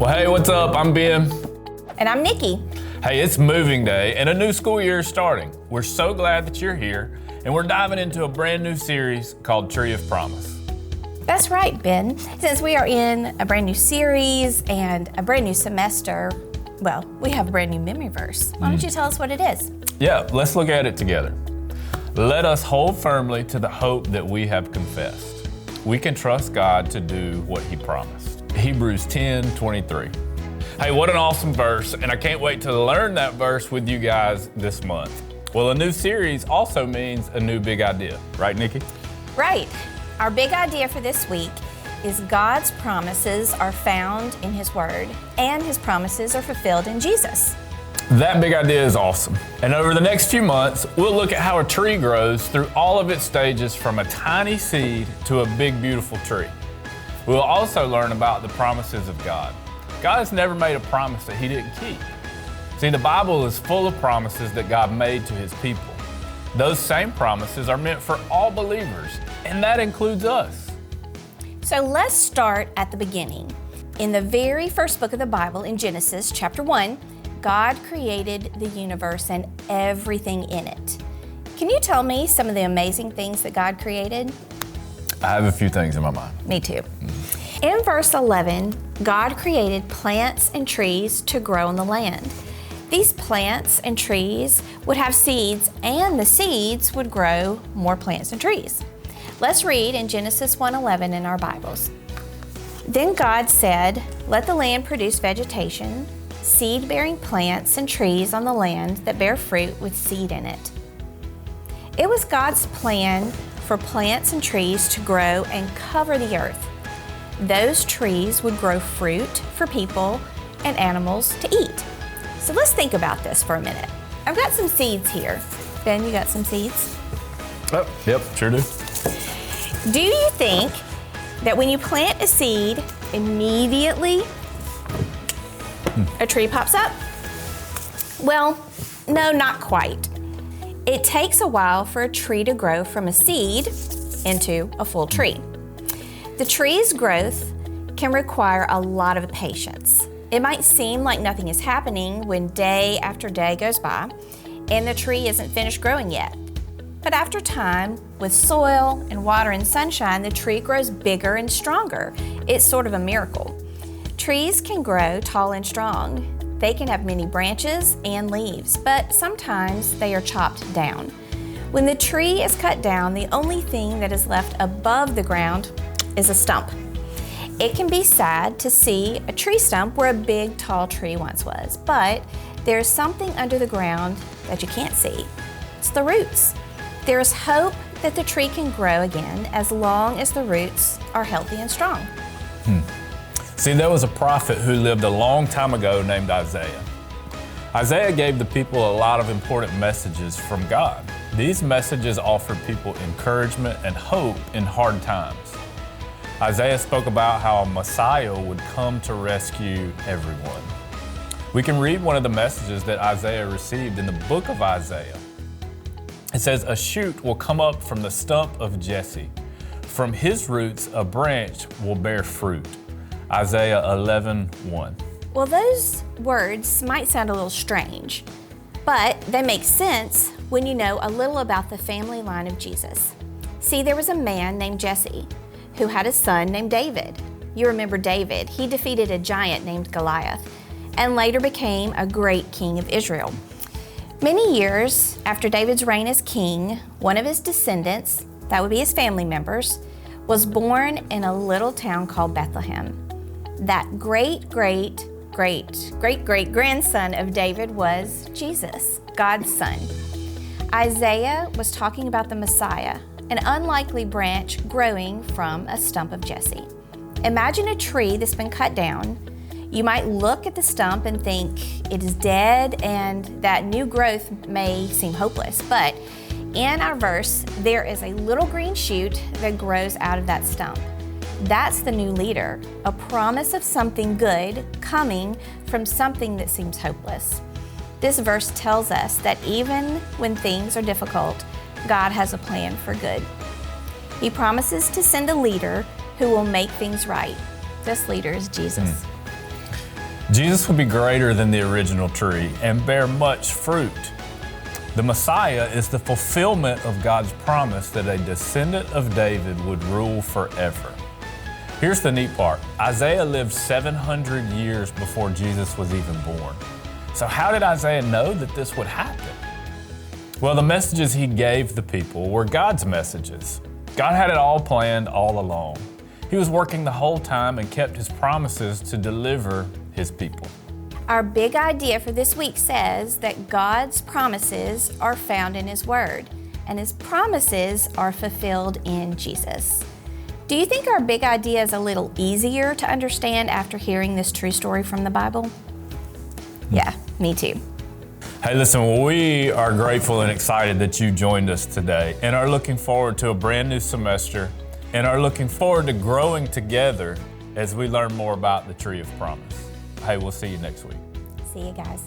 Well, hey, what's up? I'm Ben. And I'm Nikki. Hey, it's moving day and a new school year is starting. We're so glad that you're here, and we're diving into a brand new series called Tree of Promise. That's right, Ben. Since we are in a brand new series and a brand new semester, well, we have a brand new memory verse. Why don't you tell us what it is? Yeah, let's look at it together. Let us hold firmly to the hope that we have confessed. We can trust God to do what He promised. Hebrews 10:23. Hey, what an awesome verse, and I can't wait to learn that verse with you guys this month. Well, a new series also means a new big idea, right, Nikki? Right. Our big idea for this week is God's promises are found in His Word, and His promises are fulfilled in Jesus. That big idea is awesome. And over the next few months, we'll look at how a tree grows through all of its stages from a tiny seed to a big, beautiful tree. We'll also learn about the promises of God. God has never made a promise that He didn't keep. See, the Bible is full of promises that God made to His people. Those same promises are meant for all believers, and that includes us. So let's start at the beginning. In the very first book of the Bible, in Genesis chapter 1, God created the universe and everything in it. Can you tell me some of the amazing things that God created? I have a few things in my mind. Me too. In verse 11, God created plants and trees to grow on the land. These plants and trees would have seeds, and the seeds would grow more plants and trees. Let's read in Genesis 1:11 in our Bibles. Then God said, "Let the land produce vegetation, seed-bearing plants and trees on the land that bear fruit with seed in it." It was God's plan for plants and trees to grow and cover the earth. Those trees would grow fruit for people and animals to eat. So let's think about this for a minute. I've got some seeds here. Ben, you got some seeds? Oh, yep, sure do. Do you think that when you plant a seed, immediately a tree pops up? Well, no, not quite. It takes a while for a tree to grow from a seed into a full tree. The tree's growth can require a lot of patience. It might seem like nothing is happening when day after day goes by and the tree isn't finished growing yet. But after time, with soil and water and sunshine, the tree grows bigger and stronger. It's sort of a miracle. Trees can grow tall and strong. They can have many branches and leaves, but sometimes they are chopped down. When the tree is cut down, the only thing that is left above the ground is a stump. It can be sad to see a tree stump where a big, tall tree once was, but there's something under the ground that you can't see. It's the roots. There is hope that the tree can grow again as long as the roots are healthy and strong. See, there was a prophet who lived a long time ago named Isaiah. Isaiah gave the people a lot of important messages from God. These messages offered people encouragement and hope in hard times. Isaiah spoke about how a Messiah would come to rescue everyone. We can read one of the messages that Isaiah received in the book of Isaiah. It says, "A shoot will come up from the stump of Jesse. From his roots, a branch will bear fruit." Isaiah 11:1. Well, those words might sound a little strange, but they make sense when you know a little about the family line of Jesus. See, there was a man named Jesse who had a son named David. You remember David. He defeated a giant named Goliath and later became a great king of Israel. Many years after David's reign as king, one of his descendants, that would be his family members, was born in a little town called Bethlehem. That great-great-great-great-great-grandson of David was Jesus, God's son. Isaiah was talking about the Messiah, an unlikely branch growing from a stump of Jesse. Imagine a tree that's been cut down. You might look at the stump and think it is dead and that new growth may seem hopeless, but in our verse, there is a little green shoot that grows out of that stump. That's the new leader, a promise of something good coming from something that seems hopeless. This verse tells us that even when things are difficult, God has a plan for good. He promises to send a leader who will make things right. This leader is Jesus. Jesus would be greater than the original tree and bear much fruit. The Messiah is the fulfillment of God's promise that a descendant of David would rule forever. Here's the neat part. Isaiah lived 700 years before Jesus was even born. So how did Isaiah know that this would happen? Well, the messages he gave the people were God's messages. God had it all planned all along. He was working the whole time and kept his promises to deliver his people. Our big idea for this week says that God's promises are found in his word, and his promises are fulfilled in Jesus. Do you think our big idea is a little easier to understand after hearing this true story from the Bible? Yeah, me too. Hey, listen, we are grateful and excited that you joined us today and are looking forward to a brand new semester and are looking forward to growing together as we learn more about the Tree of Promise. Hey, we'll see you next week. See you guys.